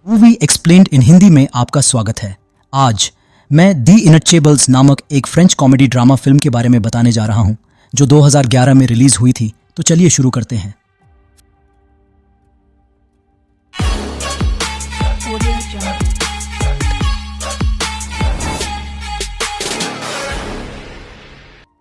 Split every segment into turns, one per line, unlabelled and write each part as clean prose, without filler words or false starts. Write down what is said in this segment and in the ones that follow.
Movie explained इन हिंदी में आपका स्वागत है। आज मैं दी इनटचेबल्स नामक एक फ्रेंच कॉमेडी ड्रामा फिल्म के बारे में बताने जा रहा हूं जो 2011 में रिलीज हुई थी। तो चलिए शुरू करते हैं।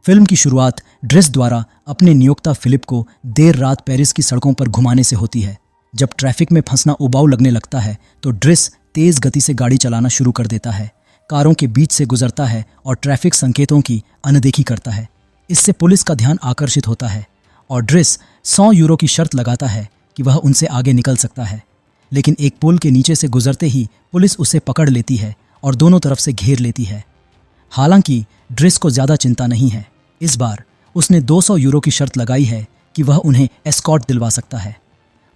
फिल्म की शुरुआत ड्रिस द्वारा अपने नियोक्ता फिलिप को देर रात पेरिस की सड़कों पर घुमाने से होती है। जब ट्रैफिक में फंसना उबाऊ लगने लगता है तो ड्रिस तेज गति से गाड़ी चलाना शुरू कर देता है, कारों के बीच से गुजरता है और ट्रैफिक संकेतों की अनदेखी करता है। इससे पुलिस का ध्यान आकर्षित होता है और ड्रिस 100 यूरो की शर्त लगाता है कि वह उनसे आगे निकल सकता है। लेकिन एक पुल के नीचे से गुजरते ही पुलिस उसे पकड़ लेती है और दोनों तरफ से घेर लेती है। हालांकि ड्रिस को ज़्यादा चिंता नहीं है। इस बार उसने 200 यूरो की शर्त लगाई है कि वह उन्हें एस्कॉर्ट दिलवा सकता है।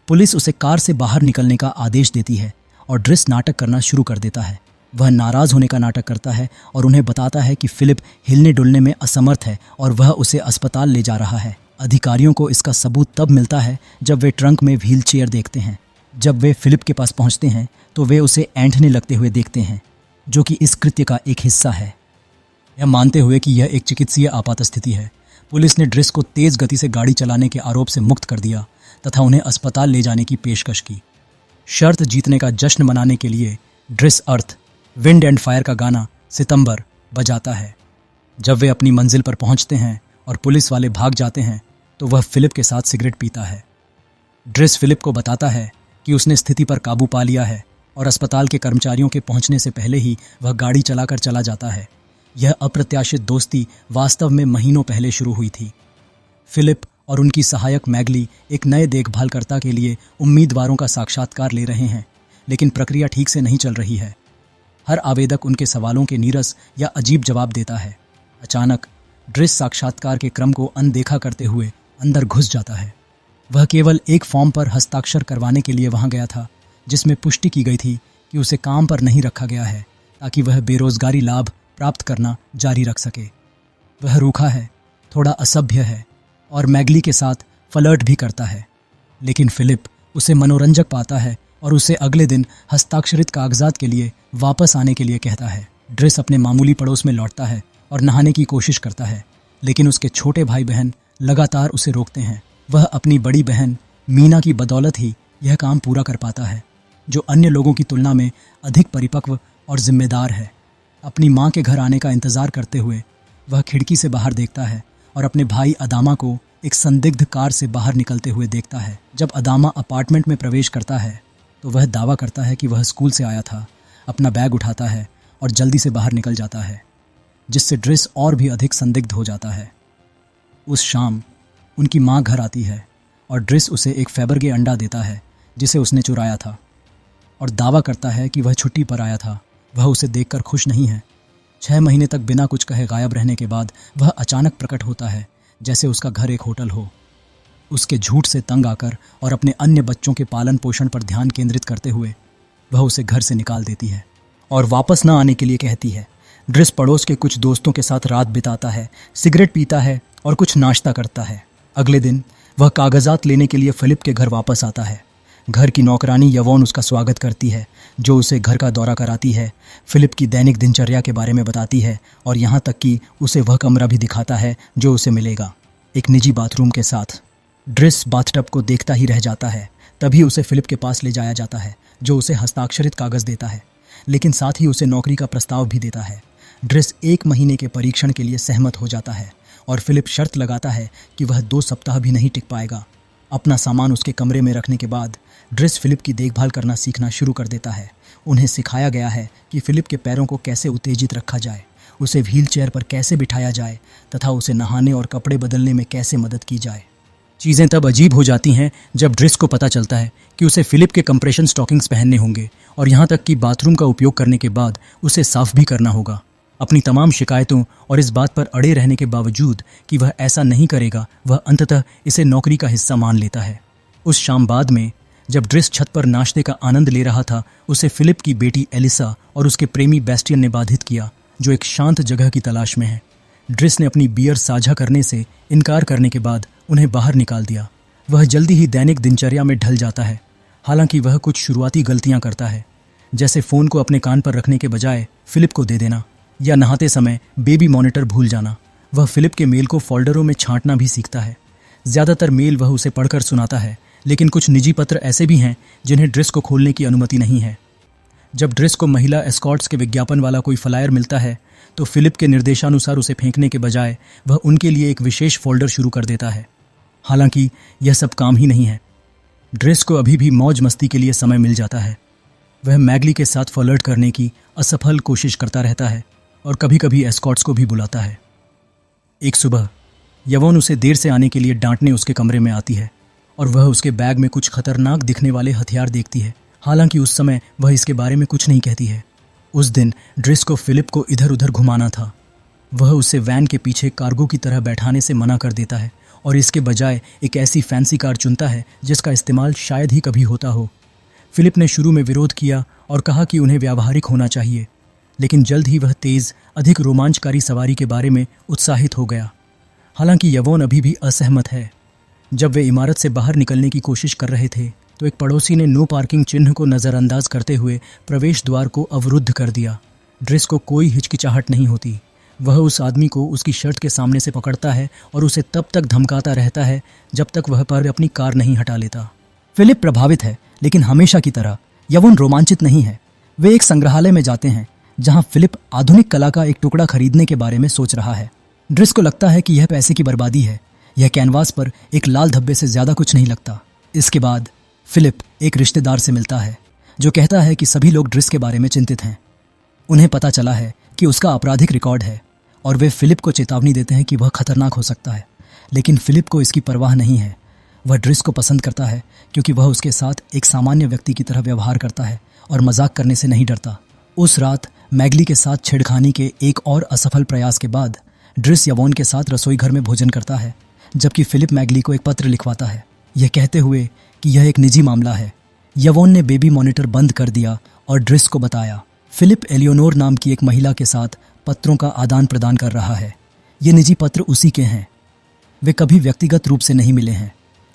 पुलिस उसे कार से बाहर निकलने का आदेश देती है और ड्रिस नाटक करना शुरू कर देता है। वह नाराज़ होने का नाटक करता है और उन्हें बताता है कि फिलिप हिलने डुलने में असमर्थ है और वह उसे अस्पताल ले जा रहा है। अधिकारियों को इसका सबूत तब मिलता है जब वे ट्रंक में व्हील चेयर देखते हैं। जब वे फिलिप के पास पहुंचते हैं तो वे उसे ऐंठने लगते हुए देखते हैं, जो कि इस कृत्य का एक हिस्सा है। यह मानते हुए कि यह एक चिकित्सीय आपात स्थिति है, पुलिस ने ड्रिस को तेज गति से गाड़ी चलाने के आरोप से मुक्त कर दिया तथा उन्हें अस्पताल ले जाने की पेशकश की। शर्त जीतने का जश्न मनाने के लिए ड्रिस अर्थ विंड एंड फायर का गाना सितंबर बजाता है। जब वे अपनी मंजिल पर पहुंचते हैं और पुलिस वाले भाग जाते हैं तो वह फिलिप के साथ सिगरेट पीता है। ड्रिस फिलिप को बताता है कि उसने स्थिति पर काबू पा लिया है और अस्पताल के कर्मचारियों के पहुंचने से पहले ही वह गाड़ी चलाकर चला जाता है। यह अप्रत्याशित दोस्ती वास्तव में महीनों पहले शुरू हुई थी। फिलिप और उनकी सहायक मैगली एक नए देखभालकर्ता के लिए उम्मीदवारों का साक्षात्कार ले रहे हैं, लेकिन प्रक्रिया ठीक से नहीं चल रही है। हर आवेदक उनके सवालों के नीरस या अजीब जवाब देता है। अचानक ड्रिस साक्षात्कार के क्रम को अनदेखा करते हुए अंदर घुस जाता है। वह केवल एक फॉर्म पर हस्ताक्षर करवाने के लिए वहां गया था, जिसमें पुष्टि की गई थी कि उसे काम पर नहीं रखा गया है ताकि वह बेरोजगारी लाभ प्राप्त करना जारी रख सके। वह रूखा है, थोड़ा असभ्य है और मैगली के साथ फ्लर्ट भी करता है, लेकिन फिलिप उसे मनोरंजक पाता है और उसे अगले दिन हस्ताक्षरित कागजात के लिए वापस आने के लिए कहता है। ड्रिस अपने मामूली पड़ोस में लौटता है और नहाने की कोशिश करता है, लेकिन उसके छोटे भाई बहन लगातार उसे रोकते हैं। वह अपनी बड़ी बहन मीना की बदौलत ही यह काम पूरा कर पाता है, जो अन्य लोगों की तुलना में अधिक परिपक्व और जिम्मेदार है। अपनी माँ के घर आने का इंतज़ार करते हुए वह खिड़की से बाहर देखता है और अपने भाई अदामा को एक संदिग्ध कार से बाहर निकलते हुए देखता है। जब अदामा अपार्टमेंट में प्रवेश करता है तो वह दावा करता है कि वह स्कूल से आया था, अपना बैग उठाता है और जल्दी से बाहर निकल जाता है, जिससे ड्रिस और भी अधिक संदिग्ध हो जाता है। उस शाम उनकी माँ घर आती है और ड्रिस उसे एक फैबरगे अंडा देता है जिसे उसने चुराया था और दावा करता है कि वह छुट्टी पर आया था। वह उसे देखकर खुश नहीं है। 6 महीने तक बिना कुछ कहे गायब रहने के बाद वह अचानक प्रकट होता है, जैसे उसका घर एक होटल हो। उसके झूठ से तंग आकर और अपने अन्य बच्चों के पालन पोषण पर ध्यान केंद्रित करते हुए वह उसे घर से निकाल देती है और वापस न आने के लिए कहती है। ड्रिस पड़ोस के कुछ दोस्तों के साथ रात बिताता है, सिगरेट पीता है और कुछ नाश्ता करता है। अगले दिन वह कागजात लेने के लिए फिलिप के घर वापस आता है। घर की नौकरानी यवोन उसका स्वागत करती है, जो उसे घर का दौरा कराती है, फिलिप की दैनिक दिनचर्या के बारे में बताती है और यहाँ तक कि उसे वह कमरा भी दिखाता है जो उसे मिलेगा, एक निजी बाथरूम के साथ। ड्रिस बाथटब को देखता ही रह जाता है। तभी उसे फिलिप के पास ले जाया जाता है, जो उसे हस्ताक्षरित कागज़ देता है, लेकिन साथ ही उसे नौकरी का प्रस्ताव भी देता है। ड्रिस 1 महीने के परीक्षण के लिए सहमत हो जाता है और फिलिप शर्त लगाता है कि वह 2 सप्ताह भी नहीं टिक पाएगा। अपना सामान उसके कमरे में रखने के बाद ड्रिस फिलिप की देखभाल करना सीखना शुरू कर देता है। उन्हें सिखाया गया है कि फिलिप के पैरों को कैसे उत्तेजित रखा जाए, उसे व्हील चेयर पर कैसे बिठाया जाए तथा उसे नहाने और कपड़े बदलने में कैसे मदद की जाए। चीज़ें तब अजीब हो जाती हैं जब ड्रिस को पता चलता है कि उसे फिलिप के कंप्रेशन स्टॉकिंग्स पहनने होंगे और यहाँ तक कि बाथरूम का उपयोग करने के बाद उसे साफ भी करना होगा। अपनी तमाम शिकायतों और इस बात पर अड़े रहने के बावजूद कि वह ऐसा नहीं करेगा, वह अंततः इसे नौकरी का हिस्सा मान लेता है। उस शाम बाद में जब ड्रिस छत पर नाश्ते का आनंद ले रहा था, उसे फिलिप की बेटी एलिसा और उसके प्रेमी बेस्टियन ने बाधित किया, जो एक शांत जगह की तलाश में है। ड्रिस ने अपनी बियर साझा करने से इनकार करने के बाद उन्हें बाहर निकाल दिया। वह जल्दी ही दैनिक दिनचर्या में ढल जाता है। हालांकि वह कुछ शुरुआती गलतियां करता है, जैसे फ़ोन को अपने कान पर रखने के बजाय फिलिप को दे देना, या नहाते समय बेबी मॉनिटर भूल जाना। वह फिलिप के मेल को फोल्डरों में छांटना भी सीखता है। ज़्यादातर मेल वह उसे पढ़कर सुनाता है, लेकिन कुछ निजी पत्र ऐसे भी हैं जिन्हें ड्रेस को खोलने की अनुमति नहीं है। जब ड्रेस को महिला एस्कॉर्ट्स के विज्ञापन वाला कोई फ्लायर मिलता है तो फिलिप के निर्देशानुसार उसे फेंकने के बजाय वह उनके लिए एक विशेष फोल्डर शुरू कर देता है। हालांकि यह सब काम ही नहीं है। ड्रेस को अभी भी मौज मस्ती के लिए समय मिल जाता है। वह मैगली के साथ फ्लर्ट करने की असफल कोशिश करता रहता है और कभी कभी एस्कॉर्ट्स को भी बुलाता है। एक सुबह यवोन उसे देर से आने के लिए डांटने उसके कमरे में आती है और वह उसके बैग में कुछ खतरनाक दिखने वाले हथियार देखती है। हालांकि उस समय वह इसके बारे में कुछ नहीं कहती है। उस दिन ड्रेस को फिलिप को इधर उधर घुमाना था। वह उसे वैन के पीछे कार्गो की तरह बैठाने से मना कर देता है और इसके बजाय एक ऐसी फैंसी कार चुनता है जिसका इस्तेमाल शायद ही कभी होता हो। फिलिप ने शुरू में विरोध किया और कहा कि उन्हें व्यावहारिक होना चाहिए, लेकिन जल्द ही वह तेज़, अधिक रोमांचकारी सवारी के बारे में उत्साहित हो गया। हालांकि यवोन अभी भी असहमत है। जब वे इमारत से बाहर निकलने की कोशिश कर रहे थे तो एक पड़ोसी ने नो पार्किंग चिन्ह को नज़रअंदाज करते हुए प्रवेश द्वार को अवरुद्ध कर दिया। ड्रेस को कोई हिचकिचाहट नहीं होती। वह उस आदमी को उसकी शर्ट के सामने से पकड़ता है और उसे तब तक धमकाता रहता है जब तक वह पर अपनी कार नहीं हटा लेता। फिलिप प्रभावित है, लेकिन हमेशा की तरह यवोन रोमांचित नहीं है। वे एक संग्रहालय में जाते हैं जहां फिलिप आधुनिक कला का एक टुकड़ा खरीदने के बारे में सोच रहा है। ड्रेस को लगता है कि यह पैसे की बर्बादी है। यह कैनवास पर एक लाल धब्बे से ज़्यादा कुछ नहीं लगता। इसके बाद फिलिप एक रिश्तेदार से मिलता है जो कहता है कि सभी लोग ड्रेस के बारे में चिंतित हैं। उन्हें पता चला है कि उसका आपराधिक रिकॉर्ड है और वे फिलिप को चेतावनी देते हैं कि वह खतरनाक हो सकता है। लेकिन फिलिप को इसकी परवाह नहीं है। वह ड्रेस को पसंद करता है क्योंकि वह उसके साथ एक सामान्य व्यक्ति की तरह व्यवहार करता है और मजाक करने से नहीं डरता। उस रात मैगली के साथ छेड़खानी के एक और असफल प्रयास के बाद ड्रेस यवोन के साथ रसोई घर में भोजन करता है, जबकि फिलिप मैगली को एक पत्र लिखवाता है, यह कहते हुए कि यह एक निजी मामला है। यवोन ने बेबी मॉनिटर बंद कर दिया और ड्रेस को बताया फिलिप एलियोनोर नाम की एक महिला के साथ पत्रों का आदान प्रदान कर रहा है। ये निजी पत्र उसी के हैं। वे कभी व्यक्तिगत रूप से नहीं मिले हैं।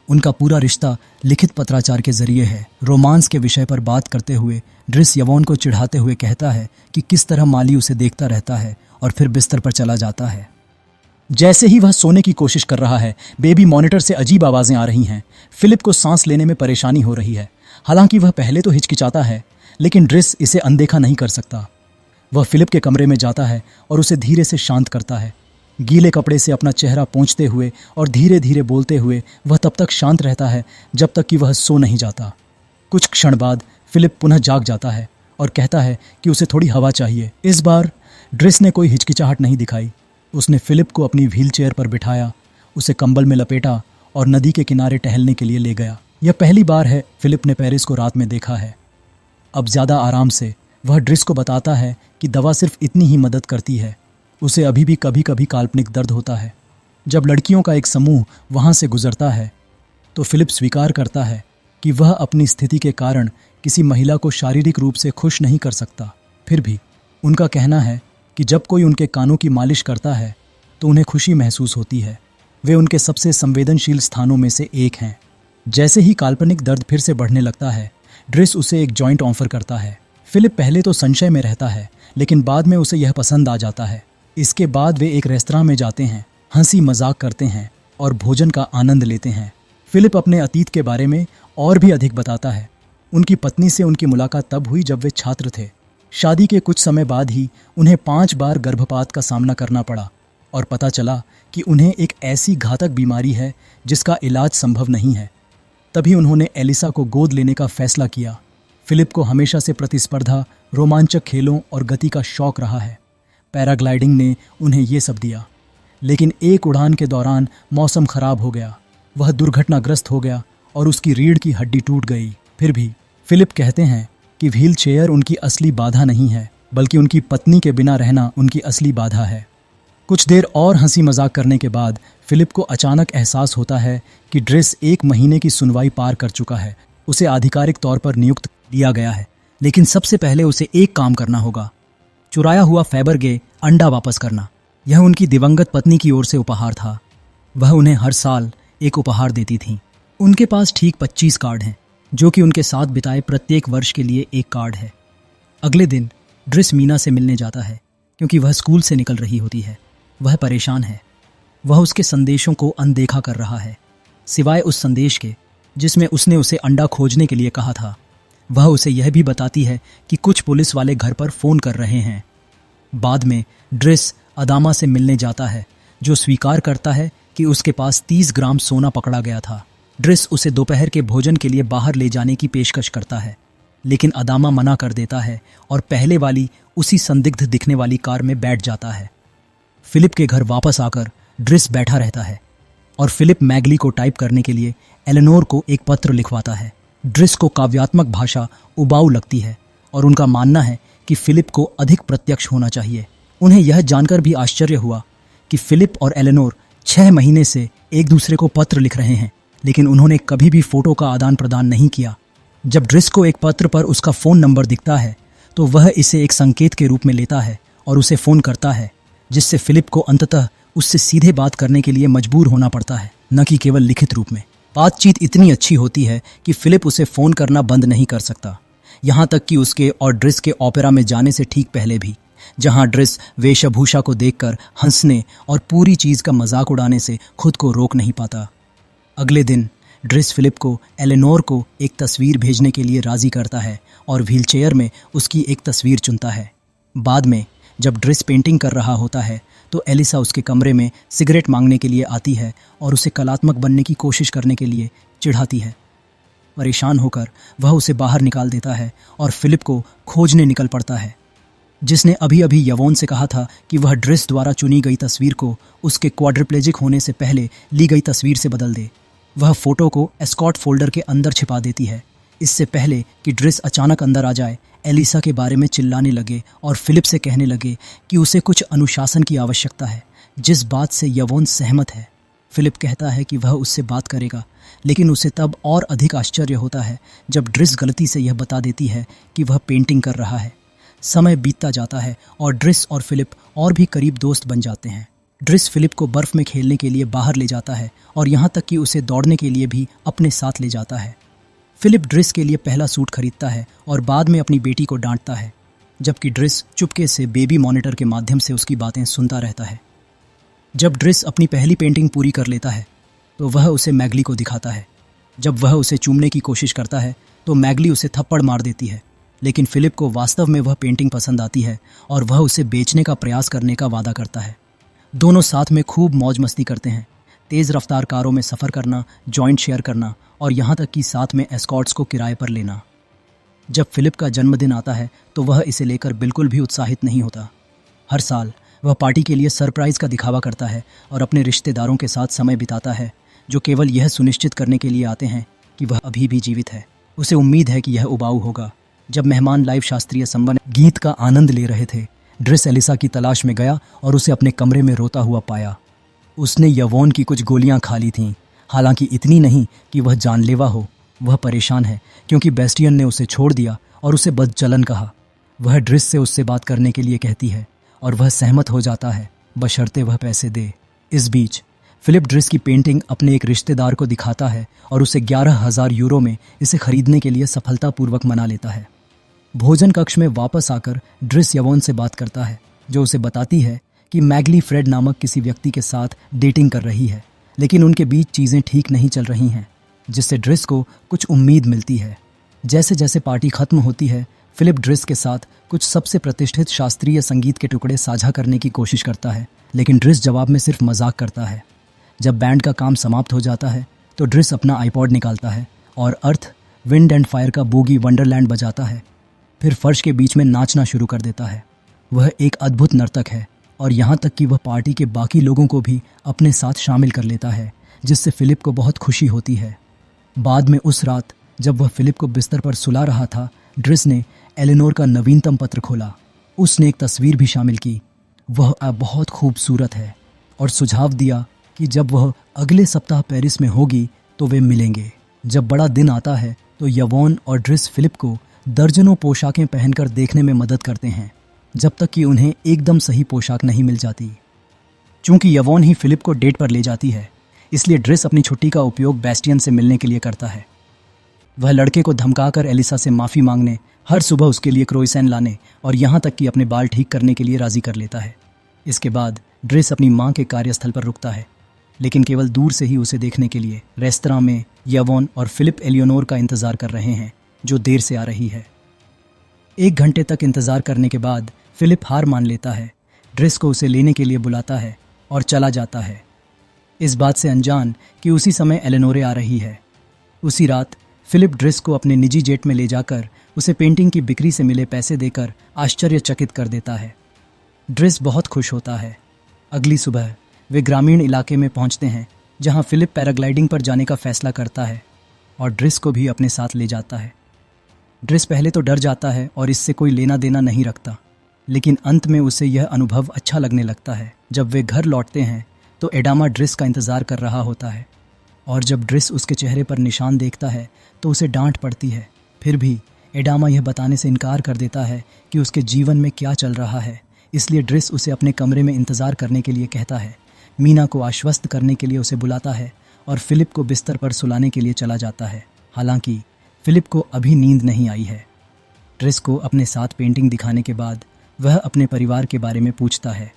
उनका पूरा रिश्ता लिखित पत्राचार के जरिए है। रोमांस के विषय पर बात करते हुए ड्रेस यवोन को चिढ़ाते हुए कहता है कि किस तरह माली उसे देखता रहता है और फिर बिस्तर पर चला जाता है। जैसे ही वह सोने की कोशिश कर रहा है, बेबी मॉनिटर से अजीब आवाज़ें आ रही हैं। फिलिप को सांस लेने में परेशानी हो रही है। हालांकि वह पहले तो हिचकिचाता है, लेकिन ड्रेस इसे अनदेखा नहीं कर सकता। वह फिलिप के कमरे में जाता है और उसे धीरे से शांत करता है। गीले कपड़े से अपना चेहरा पोंछते हुए और धीरे धीरे बोलते हुए वह तब तक शांत रहता है जब तक कि वह सो नहीं जाता। कुछ क्षण बाद फिलिप पुनः जाग जाता है और कहता है कि उसे थोड़ी हवा चाहिए। इस बार ड्रेस ने कोई हिचकिचाहट नहीं दिखाई। उसने फिलिप को अपनी व्हीलचेयर पर बिठाया, उसे कंबल में लपेटा और नदी के किनारे टहलने के लिए ले गया। यह पहली बार है फिलिप ने पेरिस को रात में देखा है। अब ज़्यादा आराम से वह ड्रेस को बताता है कि दवा सिर्फ इतनी ही मदद करती है। उसे अभी भी कभी कभी काल्पनिक दर्द होता है। जब लड़कियों का एक समूह वहाँ से गुजरता है तो फिलिप स्वीकार करता है कि वह अपनी स्थिति के कारण किसी महिला को शारीरिक रूप से खुश नहीं कर सकता। फिर भी उनका कहना है कि जब कोई उनके कानों की मालिश करता है तो उन्हें खुशी महसूस होती है। वे उनके सबसे संवेदनशील स्थानों में से एक हैं। जैसे ही काल्पनिक दर्द फिर से बढ़ने लगता है, ड्रेस उसे एक जॉइंट ऑफर करता है। फिलिप पहले तो संशय में रहता है, लेकिन बाद में उसे यह पसंद आ जाता है। इसके बाद वे एक रेस्तरां में जाते हैं, हंसी मजाक करते हैं और भोजन का आनंद लेते हैं। फिलिप अपने अतीत के बारे में और भी अधिक बताता है। उनकी पत्नी से उनकी मुलाकात तब हुई जब वे छात्र थे। शादी के कुछ समय बाद ही उन्हें 5 बार गर्भपात का सामना करना पड़ा और पता चला कि उन्हें एक ऐसी घातक बीमारी है जिसका इलाज संभव नहीं है। तभी उन्होंने एलिसा को गोद लेने का फैसला किया। फिलिप को हमेशा से प्रतिस्पर्धा, रोमांचक खेलों और गति का शौक रहा है। पैराग्लाइडिंग ने उन्हें ये सब दिया। लेकिन एक उड़ान के दौरान मौसम खराब हो गया। वह दुर्घटनाग्रस्त हो गया और उसकी रीढ़ की हड्डी टूट गई। फिर भी फिलिप कहते हैं कि व्हील चेयर उनकी असली बाधा नहीं है, बल्कि उनकी पत्नी के बिना रहना उनकी असली बाधा है। कुछ देर और हंसी मजाक करने के बाद फिलिप को अचानक एहसास होता है कि ड्रेस 1 महीने की सुनवाई पार कर चुका है। उसे आधिकारिक तौर पर नियुक्त किया गया है, लेकिन सबसे पहले उसे एक काम करना होगा, चुराया हुआ फैबरगे अंडा वापस करना। यह उनकी दिवंगत पत्नी की ओर से उपहार था। वह उन्हें हर साल एक उपहार देती थी। उनके पास ठीक 25 कार्ड हैं, जो कि उनके साथ बिताए प्रत्येक वर्ष के लिए एक कार्ड है। अगले दिन ड्रिस मीना से मिलने जाता है क्योंकि वह स्कूल से निकल रही होती है। वह परेशान है। वह उसके संदेशों को अनदेखा कर रहा है, सिवाय उस संदेश के जिसमें उसने उसे अंडा खोजने के लिए कहा था। वह उसे यह भी बताती है कि कुछ पुलिस वाले घर पर फ़ोन कर रहे हैं। बाद में ड्रिस अदामा से मिलने जाता है, जो स्वीकार करता है कि उसके पास 30 ग्राम सोना पकड़ा गया था। ड्रिस उसे दोपहर के भोजन के लिए बाहर ले जाने की पेशकश करता है, लेकिन अदामा मना कर देता है और पहले वाली उसी संदिग्ध दिखने वाली कार में बैठ जाता है। फिलिप के घर वापस आकर ड्रिस बैठा रहता है और फिलिप मैगली को टाइप करने के लिए एलेनोर को एक पत्र लिखवाता है। ड्रिस को काव्यात्मक भाषा उबाऊ लगती है और उनका मानना है कि फिलिप को अधिक प्रत्यक्ष होना चाहिए। उन्हें यह जानकर भी आश्चर्य हुआ कि फिलिप और एलेनोर 6 महीने से एक दूसरे को पत्र लिख रहे हैं, लेकिन उन्होंने कभी भी फोटो का आदान प्रदान नहीं किया। जब ड्रिस को एक पत्र पर उसका फ़ोन नंबर दिखता है तो वह इसे एक संकेत के रूप में लेता है और उसे फ़ोन करता है, जिससे फिलिप को अंततः उससे सीधे बात करने के लिए मजबूर होना पड़ता है, न कि केवल लिखित रूप में। बातचीत इतनी अच्छी होती है कि फिलिप उसे फ़ोन करना बंद नहीं कर सकता, यहाँ तक कि उसके और ड्रिस के ओपेरा में जाने से ठीक पहले भी, जहाँ ड्रिस वेशभूषा को देखकर हंसने और पूरी चीज़ का मजाक उड़ाने से खुद को रोक नहीं पाता। अगले दिन ड्रिस फिलिप को एलेनोर को एक तस्वीर भेजने के लिए राज़ी करता है और व्हीलचेयर में उसकी एक तस्वीर चुनता है। बाद में जब ड्रिस पेंटिंग कर रहा होता है तो एलिसा उसके कमरे में सिगरेट मांगने के लिए आती है और उसे कलात्मक बनने की कोशिश करने के लिए चिढ़ाती है। परेशान होकर वह उसे बाहर निकाल देता है और फिलिप को खोजने निकल पड़ता है, जिसने अभी अभी यवोन से कहा था कि वह ड्रिस द्वारा चुनी गई तस्वीर को उसके क्वाड्रिप्लेजिक होने से पहले ली गई तस्वीर से बदल दे। वह फ़ोटो को एस्कॉर्ट फोल्डर के अंदर छिपा देती है। इससे पहले कि ड्रिस अचानक अंदर आ जाए, एलिसा के बारे में चिल्लाने लगे और फिलिप से कहने लगे कि उसे कुछ अनुशासन की आवश्यकता है, जिस बात से यवोन सहमत है। फिलिप कहता है कि वह उससे बात करेगा, लेकिन उसे तब और अधिक आश्चर्य होता है जब ड्रिस गलती से यह बता देती है कि वह पेंटिंग कर रहा है। समय बीतता जाता है और ड्रिस और फिलिप और भी करीब दोस्त बन जाते हैं। ड्रिस फिलिप को बर्फ में खेलने के लिए बाहर ले जाता है और यहाँ तक कि उसे दौड़ने के लिए भी अपने साथ ले जाता है। फिलिप ड्रिस के लिए पहला सूट खरीदता है और बाद में अपनी बेटी को डांटता है, जबकि ड्रिस चुपके से बेबी मॉनिटर के माध्यम से उसकी बातें सुनता रहता है। जब ड्रिस अपनी पहली पेंटिंग पूरी कर लेता है तो वह उसे मैगली को दिखाता है। जब वह उसे चूमने की कोशिश करता है तो मैगली उसे थप्पड़ मार देती है, लेकिन फिलिप को वास्तव में वह पेंटिंग पसंद आती है और वह उसे बेचने का प्रयास करने का वादा करता है। दोनों साथ में खूब मौज मस्ती करते हैं, तेज़ रफ्तार कारों में सफ़र करना, जॉइंट शेयर करना और यहाँ तक कि साथ में एस्कॉर्ट्स को किराए पर लेना। जब फिलिप का जन्मदिन आता है तो वह इसे लेकर बिल्कुल भी उत्साहित नहीं होता। हर साल वह पार्टी के लिए सरप्राइज़ का दिखावा करता है और अपने रिश्तेदारों के साथ समय बिताता है, जो केवल यह सुनिश्चित करने के लिए आते हैं कि वह अभी भी जीवित है। उसे उम्मीद है कि यह उबाऊ होगा। जब मेहमान लाइव शास्त्रीय संबंध गीत का आनंद ले रहे थे, ड्रिस एलिसा की तलाश में गया और उसे अपने कमरे में रोता हुआ पाया। उसने यवोन की कुछ गोलियां खा ली थीं, हालांकि इतनी नहीं कि वह जानलेवा हो। वह परेशान है क्योंकि बेस्टियन ने उसे छोड़ दिया और उसे बदचलन कहा। वह ड्रिस से उससे बात करने के लिए कहती है और वह सहमत हो जाता है, बशर्ते वह पैसे दे। इस बीच फिलिप ड्रिस की पेंटिंग अपने एक रिश्तेदार को दिखाता है और उसे 11,000 यूरो में इसे खरीदने के लिए सफलतापूर्वक मना लेता है। भोजन कक्ष में वापस आकर ड्रिस यवोन से बात करता है, जो उसे बताती है कि मैगली फ्रेड नामक किसी व्यक्ति के साथ डेटिंग कर रही है, लेकिन उनके बीच चीज़ें ठीक नहीं चल रही हैं, जिससे ड्रिस को कुछ उम्मीद मिलती है। जैसे जैसे पार्टी खत्म होती है, फिलिप ड्रिस के साथ कुछ सबसे प्रतिष्ठित शास्त्रीय संगीत के टुकड़े साझा करने की कोशिश करता है, लेकिन ड्रिस जवाब में सिर्फ मजाक करता है। जब बैंड का काम समाप्त हो जाता है तो ड्रिस अपना आईपॉड निकालता है और अर्थ, विंड एंड फायर का बूगी वंडरलैंड बजाता है, फिर फर्श के बीच में नाचना शुरू कर देता है। वह एक अद्भुत नर्तक है और यहाँ तक कि वह पार्टी के बाकी लोगों को भी अपने साथ शामिल कर लेता है, जिससे फिलिप को बहुत खुशी होती है। बाद में उस रात जब वह फिलिप को बिस्तर पर सुला रहा था, ड्रिस ने एलेनोर का नवीनतम पत्र खोला। उसने एक तस्वीर भी शामिल की। वह अब बहुत खूबसूरत है और सुझाव दिया कि जब वह अगले सप्ताह पेरिस में होगी तो वे मिलेंगे। जब बड़ा दिन आता है तो यवोन और ड्रिस फिलिप को दर्जनों पोशाकें पहनकर देखने में मदद करते हैं, जब तक कि उन्हें एकदम सही पोशाक नहीं मिल जाती। चूंकि यवोन ही फिलिप को डेट पर ले जाती है, इसलिए ड्रिस अपनी छुट्टी का उपयोग बेस्टियन से मिलने के लिए करता है। वह लड़के को धमकाकर एलिसा से माफ़ी मांगने हर सुबह उसके लिए क्रोइसैन लाने और यहाँ तक कि अपने बाल ठीक करने के लिए राजी कर लेता है। इसके बाद ड्रिस अपनी माँ के कार्यस्थल पर रुकता है, लेकिन केवल दूर से ही उसे देखने के लिए। रेस्तरां में यवोन और फिलिप एलियोनोर का इंतजार कर रहे हैं, जो देर से आ रही है। 1 घंटे तक इंतजार करने के बाद फिलिप हार मान लेता है, ड्रिस को उसे लेने के लिए बुलाता है और चला जाता है, इस बात से अनजान कि उसी समय एलेनोरे आ रही है। उसी रात फिलिप ड्रिस को अपने निजी जेट में ले जाकर उसे पेंटिंग की बिक्री से मिले पैसे देकर आश्चर्यचकित कर देता है। ड्रिस बहुत खुश होता है। अगली सुबह वे ग्रामीण इलाके में पहुंचते हैं, जहां फिलिप पैराग्लाइडिंग पर जाने का फैसला करता है और ड्रिस को भी अपने साथ ले जाता है। ड्रिस पहले तो डर जाता है और इससे कोई लेना देना नहीं रखता, लेकिन अंत में उसे यह अनुभव अच्छा लगने लगता है। जब वे घर लौटते हैं तो एडामा ड्रिस का इंतज़ार कर रहा होता है, और जब ड्रिस उसके चेहरे पर निशान देखता है तो उसे डांट पड़ती है। फिर भी एडामा यह बताने से इनकार कर देता है कि उसके जीवन में क्या चल रहा है, इसलिए ड्रिस उसे अपने कमरे में इंतज़ार करने के लिए कहता है। मीना को आश्वस्त करने के लिए उसे बुलाता है और फिलिप को बिस्तर पर सुलाने के लिए चला जाता है। हालांकि फिलिप को अभी नींद नहीं आई है। ड्रिस को अपने साथ पेंटिंग दिखाने के बाद वह अपने परिवार के बारे में पूछता है।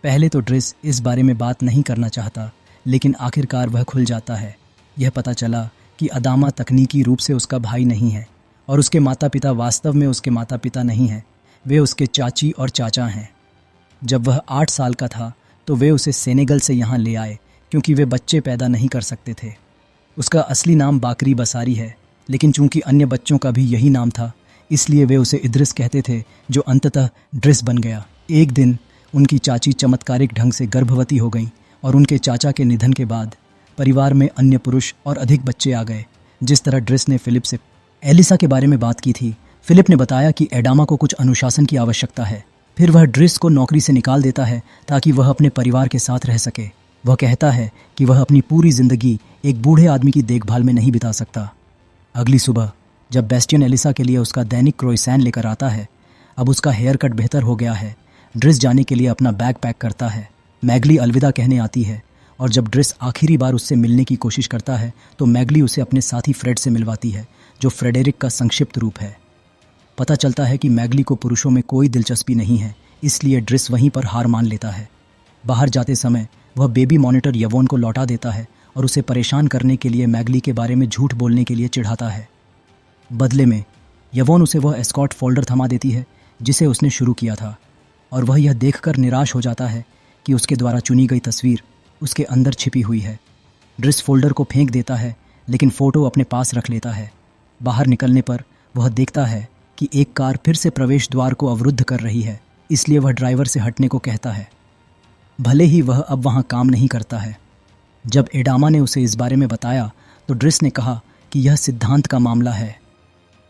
पहले तो ड्रिस इस बारे में बात नहीं करना चाहता, लेकिन आखिरकार वह खुल जाता है। यह पता चला कि अदामा तकनीकी रूप से उसका भाई नहीं है और उसके माता पिता वास्तव में उसके माता पिता नहीं हैं, वे उसके चाची और चाचा हैं। जब वह 8 साल का था तो वे उसे सेनेगल से यहाँ ले आए, क्योंकि वे बच्चे पैदा नहीं कर सकते थे। उसका असली नाम बाकरी बसारी है, लेकिन चूंकि अन्य बच्चों का भी यही नाम था, इसलिए वे उसे इद्रिस कहते थे, जो अंततः ड्रिस बन गया। एक दिन उनकी चाची चमत्कारिक ढंग से गर्भवती हो गई और उनके चाचा के निधन के बाद परिवार में अन्य पुरुष और अधिक बच्चे आ गए। जिस तरह ड्रिस ने फिलिप से एलिसा के बारे में बात की थी, फिलिप ने बताया कि एडामा को कुछ अनुशासन की आवश्यकता है। फिर वह ड्रिस को नौकरी से निकाल देता है ताकि वह अपने परिवार के साथ रह सके। वह कहता है कि वह अपनी पूरी जिंदगी एक बूढ़े आदमी की देखभाल में नहीं बिता सकता। अगली सुबह जब बेस्टियन एलिसा के लिए उसका दैनिक क्रोइसैन लेकर आता है, अब उसका हेयर कट बेहतर हो गया है। ड्रिस जाने के लिए अपना बैग पैक करता है। मैगली अलविदा कहने आती है, और जब ड्रिस आखिरी बार उससे मिलने की कोशिश करता है तो मैगली उसे अपने साथी फ्रेड से मिलवाती है, जो फ्रेडेरिक का संक्षिप्त रूप है। पता चलता है कि मैगली को पुरुषों में कोई दिलचस्पी नहीं है, इसलिए ड्रिस वहीं पर हार मान लेता है। बाहर जाते समय वह बेबी मॉनिटर यवोन को लौटा देता है और उसे परेशान करने के लिए मैगली के बारे में झूठ बोलने के लिए चिढ़ाता है। बदले में यवोन उसे वह एस्कॉर्ट फोल्डर थमा देती है जिसे उसने शुरू किया था, और वह यह देखकर निराश हो जाता है कि उसके द्वारा चुनी गई तस्वीर उसके अंदर छिपी हुई है। ड्रिस फोल्डर को फेंक देता है, लेकिन फ़ोटो अपने पास रख लेता है। बाहर निकलने पर वह देखता है कि एक कार फिर से प्रवेश द्वार को अवरुद्ध कर रही है, इसलिए वह ड्राइवर से हटने को कहता है। भले ही वह अब वहाँ काम नहीं करता है। जब एडामा ने उसे इस बारे में बताया तो ड्रिस ने कहा कि यह सिद्धांत का मामला है।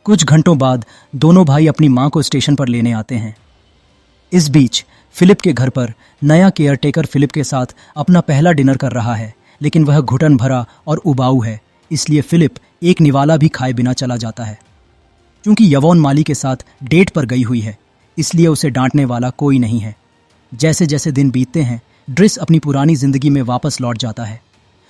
कुछ घंटों बाद दोनों भाई अपनी माँ को स्टेशन पर लेने आते हैं। इस बीच फिलिप के घर पर नया केयरटेकर फिलिप के साथ अपना पहला डिनर कर रहा है, लेकिन वह घुटन भरा और उबाऊ है, इसलिए फिलिप एक निवाला भी खाए बिना चला जाता है। क्योंकि यवोन माली के साथ डेट पर गई हुई है, इसलिए उसे डांटने वाला कोई नहीं है। जैसे जैसे दिन बीतते हैं, ड्रिस अपनी पुरानी जिंदगी में वापस लौट जाता है।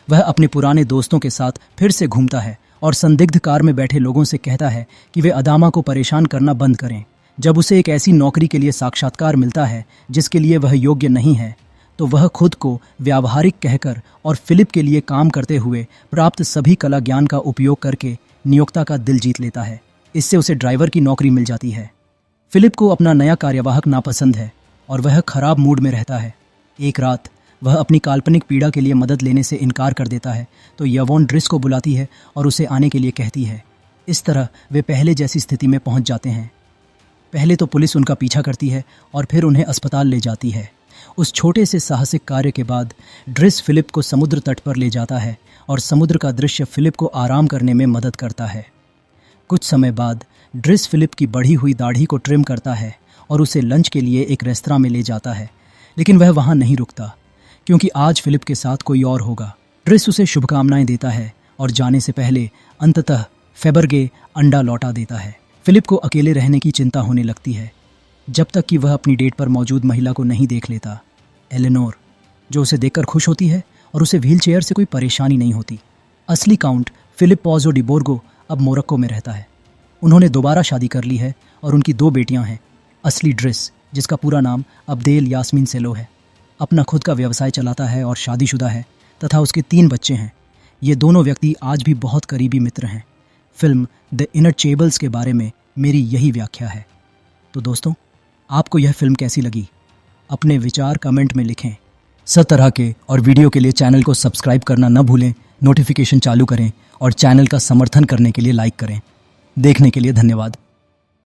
वह अपने पुराने दोस्तों के साथ फिर से घूमता है और संदिग्ध कार में बैठे लोगों से कहता है कि वे अदामा को परेशान करना बंद करें। जब उसे एक ऐसी नौकरी के लिए साक्षात्कार मिलता है जिसके लिए वह योग्य नहीं है, तो वह खुद को व्यावहारिक कहकर और फिलिप के लिए काम करते हुए प्राप्त सभी कला ज्ञान का उपयोग करके नियोक्ता का दिल जीत लेता है। इससे उसे ड्राइवर की नौकरी मिल जाती है। फिलिप को अपना नया कार्यवाहक नापसंद है और वह खराब मूड में रहता है। एक रात वह अपनी काल्पनिक पीड़ा के लिए मदद लेने से इनकार कर देता है, तो यवोन ड्रिस को बुलाती है और उसे आने के लिए कहती है। इस तरह वे पहले जैसी स्थिति में पहुंच जाते हैं। पहले तो पुलिस उनका पीछा करती है और फिर उन्हें अस्पताल ले जाती है। उस छोटे से साहसिक कार्य के बाद ड्रिस फिलिप को समुद्र तट पर ले जाता है और समुद्र का दृश्य फिलिप को आराम करने में मदद करता है। कुछ समय बाद ड्रिस फिलिप की बढ़ी हुई दाढ़ी को ट्रिम करता है और उसे लंच के लिए एक रेस्तरां में ले जाता है, लेकिन वह वहाँ नहीं रुकता क्योंकि आज फिलिप के साथ कोई और होगा। ड्रिस उसे शुभकामनाएं देता है और जाने से पहले अंततः फेबरगे अंडा लौटा देता है। फिलिप को अकेले रहने की चिंता होने लगती है जब तक कि वह अपनी डेट पर मौजूद महिला को नहीं देख लेता, एलेनोर, जो उसे देखकर खुश होती है और उसे व्हीलचेयर से कोई परेशानी नहीं होती। असली काउंट फिलिप पॉज़ो डी बोर्गो अब मोरक्को में रहता है। उन्होंने दोबारा शादी कर ली है और उनकी 2 बेटियां हैं। असली ड्रिस, जिसका पूरा नाम अब्देल यास्मीन सेलो है, अपना खुद का व्यवसाय चलाता है और शादीशुदा है तथा उसके 3 बच्चे हैं। ये दोनों व्यक्ति आज भी बहुत करीबी मित्र हैं। फिल्म द इनटचेबल्स के बारे में मेरी यही व्याख्या है। तो दोस्तों, आपको यह फिल्म कैसी लगी? अपने विचार कमेंट में लिखें। सब तरह के और वीडियो के लिए चैनल को सब्सक्राइब करना न भूलें, नोटिफिकेशन चालू करें और चैनल का समर्थन करने के लिए लाइक करें। देखने के लिए धन्यवाद।